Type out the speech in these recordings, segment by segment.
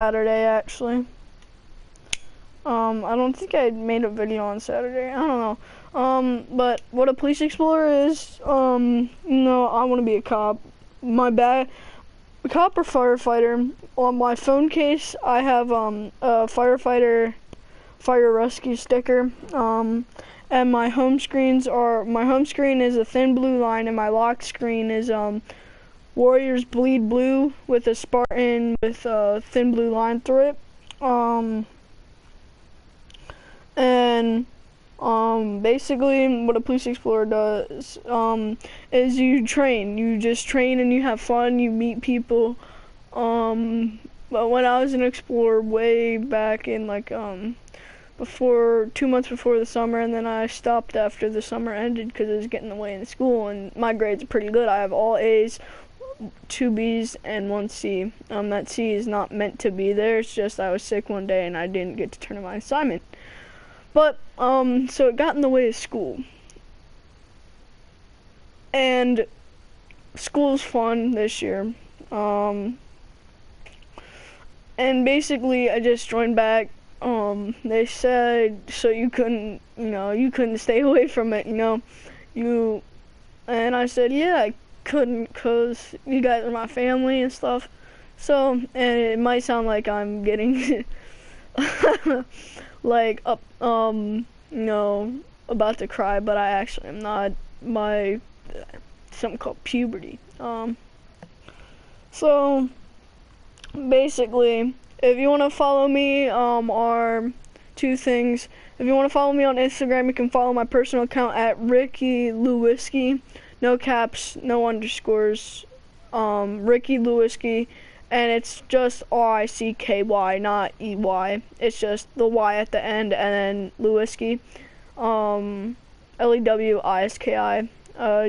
Saturday actually. I don't think I made a video on Saturday. I don't know. But what a police explorer is, no, I want to be a cop. My bag, cop or firefighter. On my phone case, I have a firefighter fire rescue sticker. And my home screen is a thin blue line, and my lock screen is Warriors Bleed Blue with a Spartan with a thin blue line through it. Basically what a police explorer does is you train. You just train and you have fun, you meet people. But when I was an explorer way back in like 2 months before the summer, and then I stopped after the summer ended because it was getting away in school, and my grades are pretty good. I have all A's, 2 B's, and 1 C. That C is not meant to be there. It's just I was sick one day and I didn't get to turn in my assignment. But so it got in the way of school, and school's fun this year. And basically I just joined back. They said so you couldn't stay away from it, and I said, yeah, I couldn't, cause you guys are my family and stuff. So, and it might sound like I'm getting like about to cry, but I actually am not. Something called puberty. So basically, if you want to follow me, are 2 things. If you want to follow me on Instagram, you can follow my personal account at Ricky Lewiski. No caps, no underscores. Ricky Lewiski, and it's just Ricky, not EY. It's just the Y at the end, and then Lewiski. Lewiski.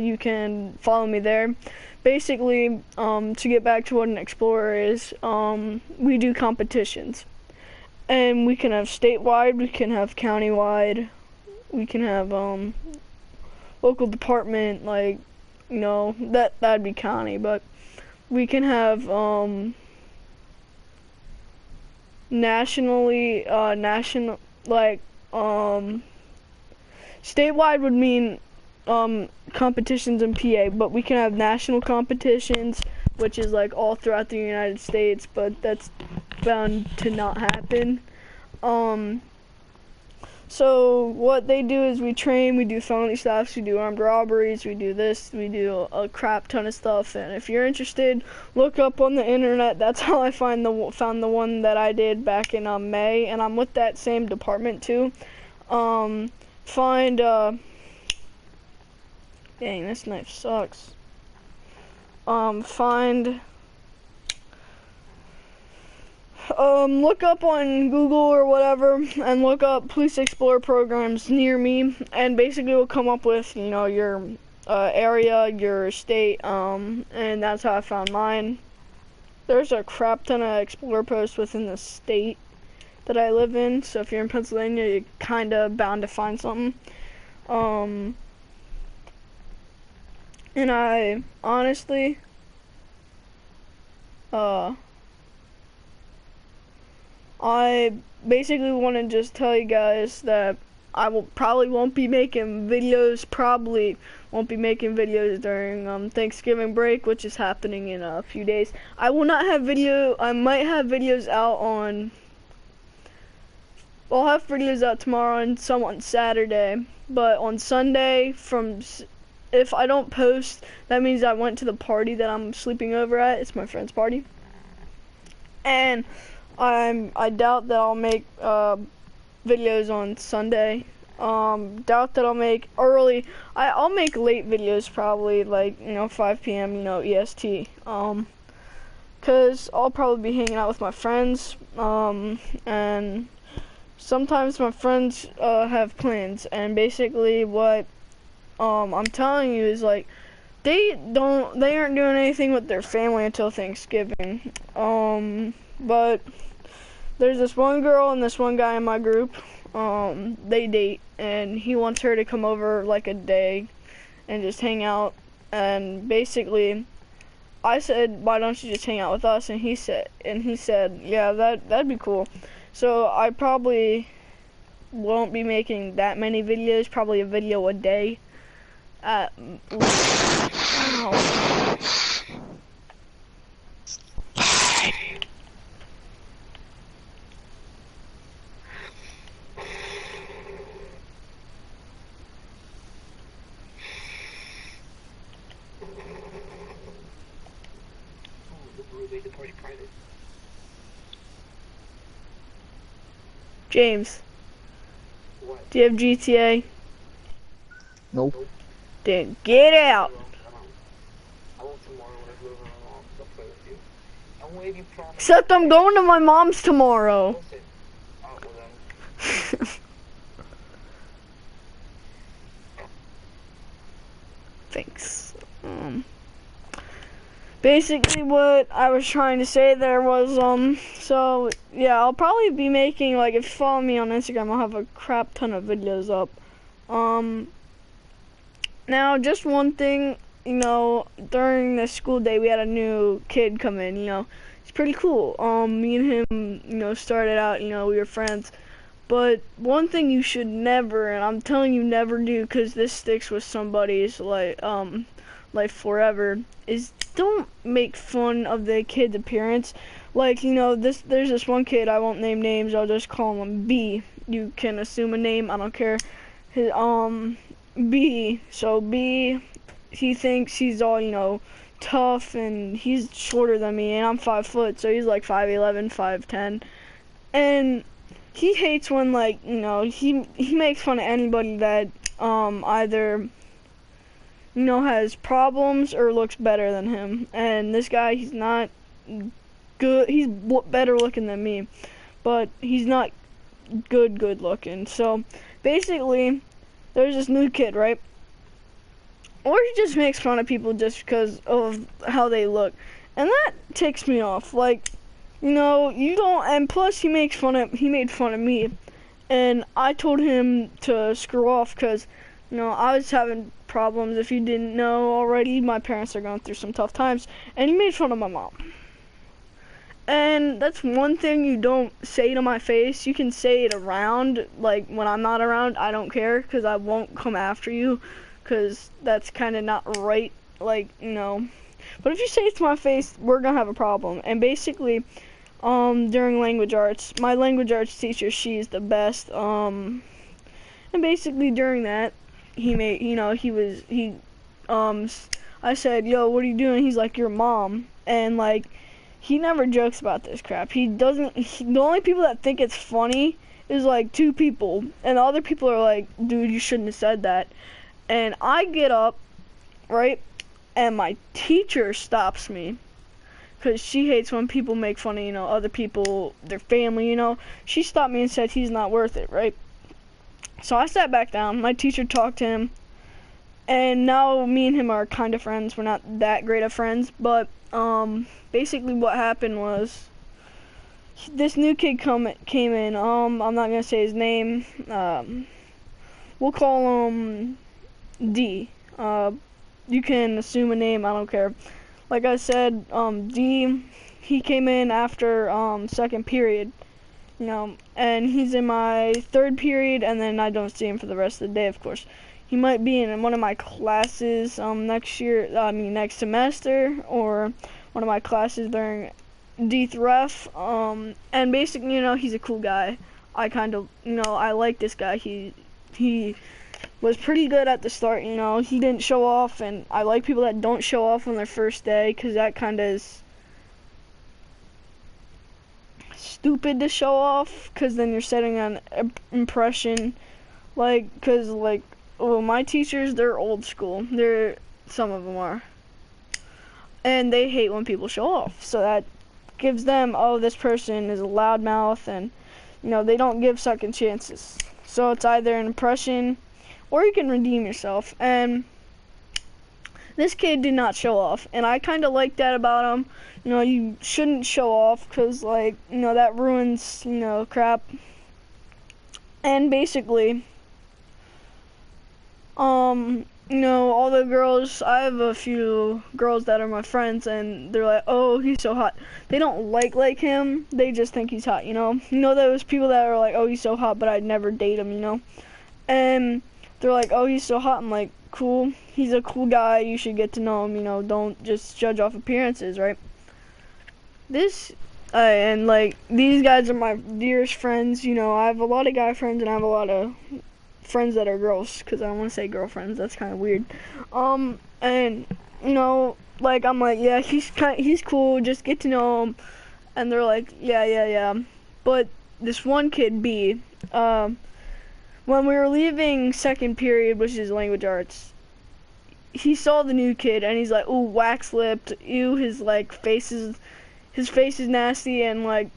You can follow me there. Basically, to get back to what an explorer is, we do competitions, and we can have statewide, we can have countywide, we can have local department, like that'd be county, but we can have national, like statewide would mean competitions in PA, but we can have national competitions, which is like all throughout the United States, but that's bound to not happen. So what they do is we train, we do felony stops, we do armed robberies, we do this, we do a crap ton of stuff, and if you're interested, look up on the internet. That's how I found the one that I did back in May, and I'm with that same department too. Dang, this knife sucks. Look up on Google or whatever, and look up police explorer programs near me, and basically we'll come up with, your area, your state, and that's how I found mine. There's a crap ton of explorer posts within the state that I live in, so if you're in Pennsylvania, you're kinda bound to find something. And I honestly, I basically want to just tell you guys that I probably won't be making videos during Thanksgiving break, which is happening in a few days. I might have videos out I'll have videos out tomorrow and some on Saturday, but on Sunday, if I don't post, that means I went to the party that I'm sleeping over at. It's my friend's party, and I doubt that I'll make videos on Sunday. Doubt that I'll make early. I'll make late videos, probably like 5 p.m. EST. Cause I'll probably be hanging out with my friends. And sometimes my friends have plans, and basically what I'm telling you is like they aren't doing anything with their family until Thanksgiving. But there's this one girl and this one guy in my group. They date, and he wants her to come over like a day and just hang out. And basically I said, why don't you just hang out with us? And he said, yeah, that'd be cool. So I probably won't be making that many videos, probably a video a day at least. Ow. James, What? do you have GTA? Nope. Then get out. I will tomorrow when I go over my mom. I'll play with you. I'm waiting for my Except I'm going to my mom's tomorrow. Listen. Oh, well then. Thanks. Basically what I was trying to say there was, so, yeah, I'll probably be making, like, if you follow me on Instagram, I'll have a crap ton of videos up. Now, just one thing, you know, during the school day, we had a new kid come in, you know, it's pretty cool. Me and him, you know, started out, you know, we were friends. But one thing you should never, and I'm telling you never do, because this sticks with somebody's, like forever, is don't make fun of the kid's appearance. Like, you know, there's this one kid, I won't name names, I'll just call him B. You can assume a name, I don't care. His, B, so B, he thinks he's all, you know, tough, and he's shorter than me, and I'm 5 foot, so he's like 5'11", 5'10", and he hates when, like, you know, he makes fun of anybody that either, you know, has problems or looks better than him. And this guy, he's not good. He's better looking than me, but he's not good looking. So basically, there's this new kid, right? Or he just makes fun of people just because of how they look, and that ticks me off. Like, you know, you don't, and plus he made fun of me, and I told him to screw off because, you know, I was having problems. If you didn't know already, my parents are going through some tough times, and he made fun of my mom. And that's one thing you don't say to my face. You can say it around, like when I'm not around, I don't care, because I won't come after you, because that's kind of not right, like, you know. But if you say it to my face, we're gonna have a problem. And basically, during language arts, my language arts teacher, she's the best. And basically during that, he made, you know, I said, yo, what are you doing? He's like, your mom. And like, he never jokes about this crap. He doesn't, the only people that think it's funny is like 2 people. And the other people are like, dude, you shouldn't have said that. And I get up, right? And my teacher stops me, because she hates when people make fun of, you know, other people, their family, you know. She stopped me and said he's not worth it, right? So I sat back down, my teacher talked to him, and now me and him are kind of friends. We're not that great of friends, but basically what happened was, this new kid came in, I'm not gonna say his name, we'll call him D. You can assume a name, I don't care. Like I said, D, he came in after second period, you know, and he's in my 3rd period, and then I don't see him for the rest of the day, of course. He might be in one of my classes next semester, or one of my classes during D through F, and basically, you know, he's a cool guy. I kind of, you know, I like this guy. He was pretty good at the start, you know. He didn't show off, and I like people that don't show off on their first day, because that kind of is stupid to show off, because then you're setting an impression, like, because, like, well, my teachers, they're old school. Some of them are, and they hate when people show off, so that gives them, oh, this person is a loudmouth, and, you know, they don't give second chances. So it's either an impression, or you can redeem yourself. And this kid did not show off, and I kind of like that about him. You know, you shouldn't show off, because, like, you know, that ruins, you know, crap. And basically, all the girls, I have a few girls that are my friends, and they're like, oh, he's so hot. They don't like him, they just think he's hot, those people that are like, oh, he's so hot, but I'd never date him. And they're like, oh, he's so hot. I'm like, cool, he's a cool guy, you should get to know him, don't just judge off appearances, right? And like, these guys are my dearest friends. I have a lot of guy friends, and I have a lot of friends that are girls, because I don't want to say girlfriends, that's kind of weird. And like, I'm like, yeah, he's cool, just get to know him. And they're like, yeah. But this one kid, B, when we were leaving second period, which is language arts, he saw the new kid, and he's like, ooh, wax lipped, ew, his face is nasty. And like,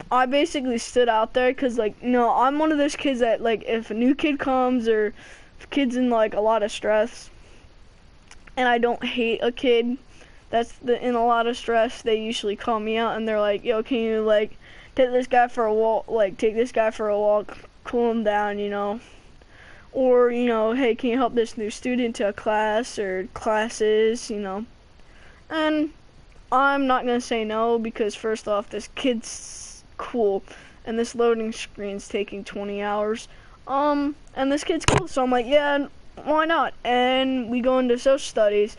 I basically stood out there, because like, I'm one of those kids that, like, if a new kid comes, or if kid's in like a lot of stress, and I don't hate a kid that's in a lot of stress, they usually call me out, and they're like, yo, can you like take this guy for a walk, cool him down, or hey, can you help this new student to a class or classes, and I'm not gonna say no, because first off, this kid's cool, and this loading screen's taking 20 hours, and this kid's cool, so I'm like, yeah, why not? And we go into social studies,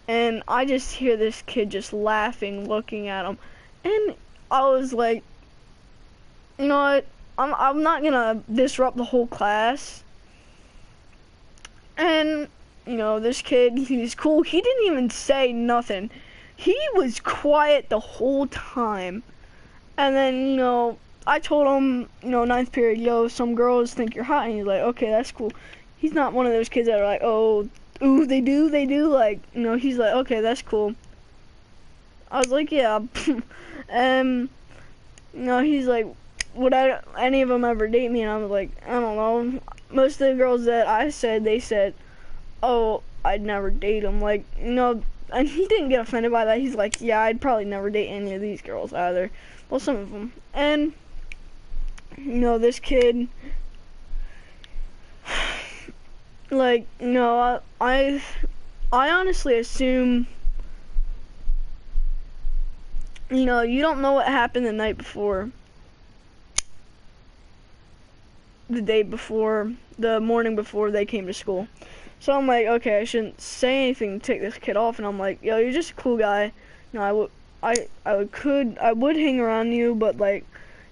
and I just hear this kid just laughing, looking at him, and I was like, you know what, I'm not gonna disrupt the whole class. And this kid, he's cool, he didn't even say nothing. He was quiet the whole time. And then, I told him, ninth period, yo, some girls think you're hot. And he's like, okay, that's cool. He's not one of those kids that are like, oh, ooh, they do. Like, he's like, okay, that's cool. I was like, yeah. And, he's like, would any of them ever date me? And I was like, I don't know. Most of the girls that I said, they said, oh, I'd never date them. Like, and he didn't get offended by that. He's like, yeah, I'd probably never date any of these girls either. Well, some of them. And, this kid, like, I honestly assume, you don't know what happened the night before, the day before, the morning before they came to school. So I'm like, okay, I shouldn't say anything to take this kid off, and I'm like, yo, you're just a cool guy. I would hang around you, but like,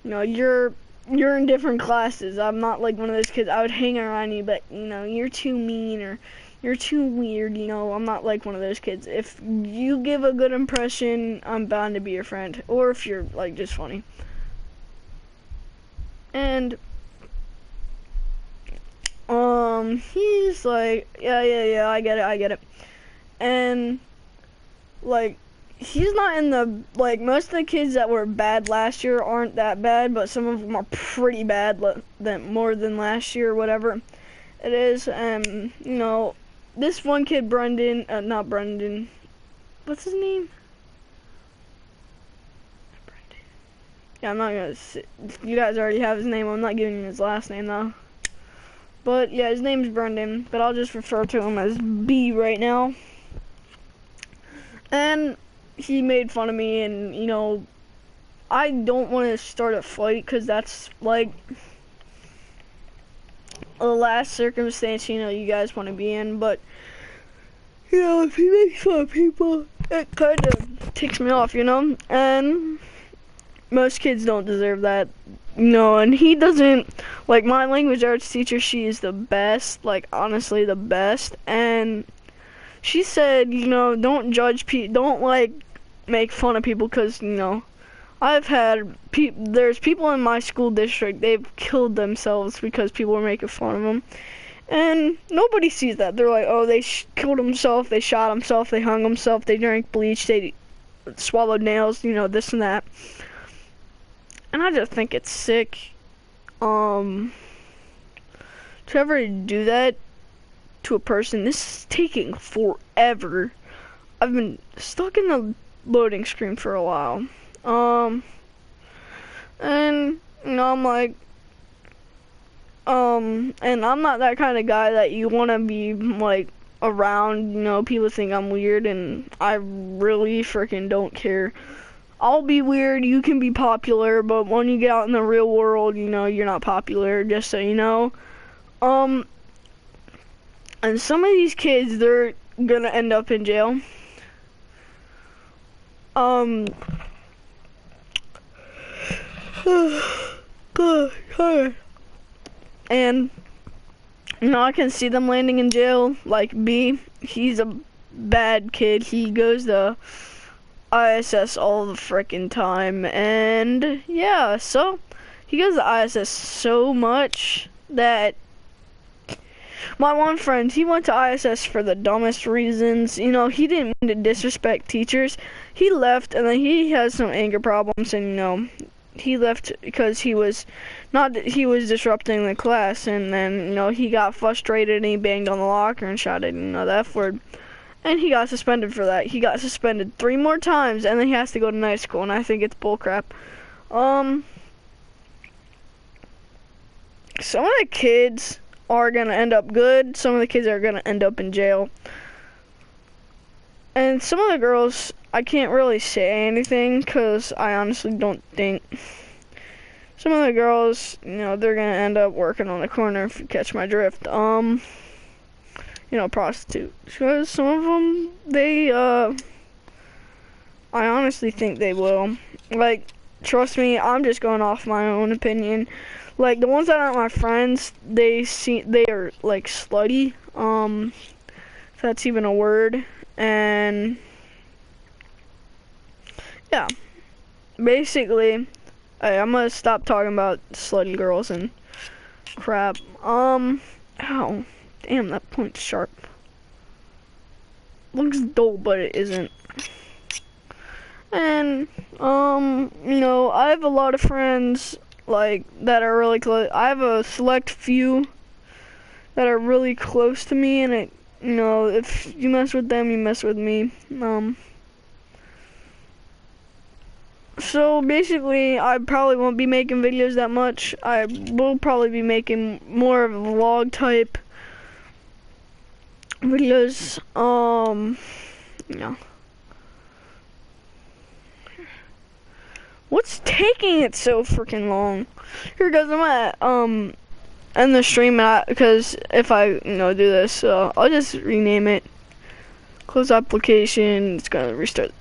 you're in different classes. I'm not like one of those kids. I would hang around you, but you're too mean, or you're too weird. I'm not like one of those kids. If you give a good impression, I'm bound to be your friend, or if you're like just funny. And he's like, yeah, I get it. And like, he's not in the, like, most of the kids that were bad last year aren't that bad, but some of them are pretty bad, more than last year, whatever it is. This one kid, Brendan, not Brendan, what's his name? Brendan. Yeah, I'm not gonna say, you guys already have his name, I'm not giving you his last name though. But yeah, his name's Brendan, but I'll just refer to him as B right now. And he made fun of me, and I don't want to start a fight, because that's like the last circumstance you guys want to be in. But if he makes fun of people, it kind of ticks me off, and most kids don't deserve that. And he doesn't, like, my language arts teacher, she is the best, like, honestly the best, and she said, don't judge people, don't, like, make fun of people, because, I've had, there's people in my school district, they've killed themselves because people were making fun of them, and nobody sees that. They're like, oh, they killed himself, they shot himself, they hung himself, they drank bleach, they swallowed nails, this and that. And I just think it's sick, to ever do that to a person. This is taking forever. I've been stuck in the loading screen for a while, and I'm like, and I'm not that kind of guy that you want to be like, around, you know, people think I'm weird, and I really freaking don't care. I'll be weird, you can be popular, but when you get out in the real world, you know, you're not popular, just so you know. And some of these kids, they're gonna end up in jail. And, you know, I can see them landing in jail. Like B, he's a bad kid. He goes to ISS all the frickin' time. And, yeah, so he goes to ISS so much that my one friend, he went to ISS for the dumbest reasons. You know, he didn't mean to disrespect teachers. He left, and then he has some anger problems, and, you know, he left because he was disrupting the class, and then, you know, he got frustrated and he banged on the locker and shouted, you know, the F word. And he got suspended for that. He got suspended 3 more times, and then he has to go to night school, and I think it's bullcrap. Some of the kids are gonna end up good. Some of the kids are gonna end up in jail. And some of the girls, I can't really say anything because I honestly don't think. Some of the girls, you know, they're gonna end up working on the corner, if you catch my drift. You know, prostitutes. Because some of them, they, I honestly think they will. Like, trust me, I'm just going off my own opinion. Like, the ones that aren't my friends, they are, like, slutty, if that's even a word, and, yeah, basically, I'm gonna stop talking about slutty girls and crap. Ow, damn, that point's sharp. Looks dull, but it isn't. And, you know, I have a lot of friends, like, that are really close. I have a select few that are really close to me, and it, you know, if you mess with them, you mess with me. So basically, I probably won't be making videos that much. I will probably be making more of vlog type videos. Yeah. What's taking it so freaking long? Here goes, I'm gonna end the stream because if I, you know, do this, I'll just rename it. Close application. It's gonna restart.